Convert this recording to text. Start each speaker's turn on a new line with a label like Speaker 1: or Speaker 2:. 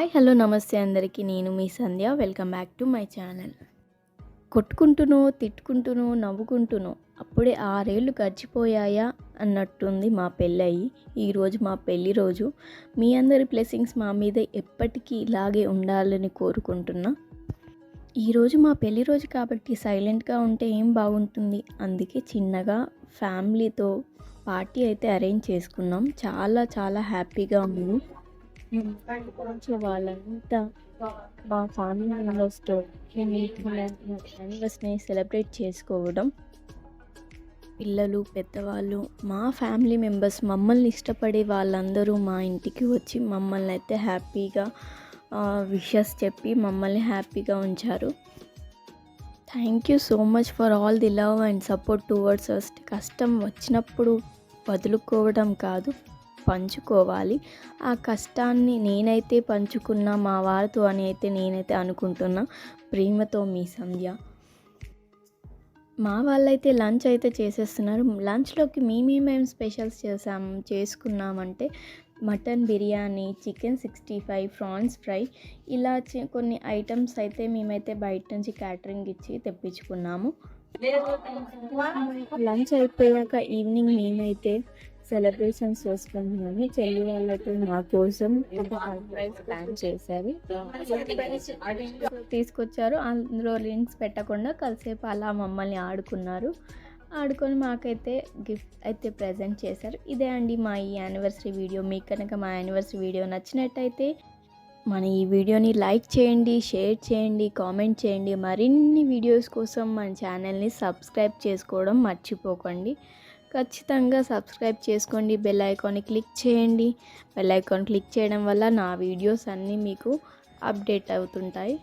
Speaker 1: Hi hello నమస్తే అందరికీ. నేను మీ Sandhya. Welcome back to my channel. కొట్టుకుంటూనో తిట్టుకుంటూనో నవ్వుకుంటూనో అప్పుడే 6 ఏళ్ళు గడిచిపోయాయా అన్నట్టుంది మా పెళ్ళయి. ఈరోజు మా పెళ్ళి రోజు. మీ అందరి బ్లెస్సింగ్స్ మా మీద ఎప్పటికీ ఇలాగే ఉండాలని కోరుకుంటున్నా. ఈరోజు మా పెళ్ళి రోజు కాబట్టి సైలెంట్గా ఉంటే ఏం బాగుంటుంది, అందుకే చిన్నగా ఫ్యామిలీతో పార్టీ అయితే అరేంజ్ చేసుకున్నాం. చాలా చాలా హ్యాపీగా ఉంది. కొంచెం వాళ్ళంతా మా ఫ్యామిలీ మెంబర్స్తో యానివర్సరీని సెలబ్రేట్ చేసుకోవడం, పిల్లలు పెద్దవాళ్ళు మా ఫ్యామిలీ మెంబర్స్ మమ్మల్ని ఇష్టపడే వాళ్ళందరూ మా ఇంటికి వచ్చి మమ్మల్ని అయితే హ్యాపీగా విషెస్ చెప్పి మమ్మల్ని హ్యాపీగా ఉంచారు. Thank you so much for all the love and support towards us. కష్టం వచ్చినప్పుడు వదులుకోవడం కాదు, పంచుకోవాలి. ఆ కష్టాన్ని నేనైతే పంచుకున్నా మా వారితో అని అయితే నేనైతే అనుకుంటున్నా. ప్రేమతో మీ సంధ్య. మా వాళ్ళైతే లంచ్ అయితే చేసేస్తున్నారు. లంచ్లోకి మేమేమేం స్పెషల్స్ చేసుకున్నామంటే mutton biryani, chicken 65, prawns fry, ఇలా కొన్ని ఐటమ్స్ అయితే మేమైతే బయట నుంచి క్యాటరింగ్ ఇచ్చి తెప్పించుకున్నాము. లంచ్ అయిపోయాక ఈవినింగ్ మేమైతే సెలబ్రేషన్స్ చేసుకుంటున్నాము. చెల్లి వాళ్ళైతే మా కోసం సర్ప్రైజ్ ప్లాన్ చేశారు, తీసుకొచ్చారు. అందులో రింగ్స్ పెట్టకుండా కాసేపు అలా మమ్మల్ని ఆడుకొని మాకైతే గిఫ్ట్ అయితే ప్రజెంట్ చేశారు. ఇదే అండి మా ఈ యానివర్సరీ వీడియో. మీకు కనుక మా యానివర్సరీ వీడియో నచ్చినట్టయితే మన ఈ వీడియోని లైక్ చేయండి, షేర్ చేయండి, కామెంట్ చేయండి. మరిన్ని వీడియోస్ కోసం మన ఛానల్ని సబ్స్క్రైబ్ చేసుకోవడం మర్చిపోకండి. ఖచ్చితంగా సబ్స్క్రైబ్ చేసుకోండి. బెల్ ఐకాన్ని క్లిక్ చేయండి. బెల్ ఐకాన్ క్లిక్ చేయడం వల్ల నా వీడియోస్ అన్నీ మీకు అప్డేట్ అవుతుంటాయి.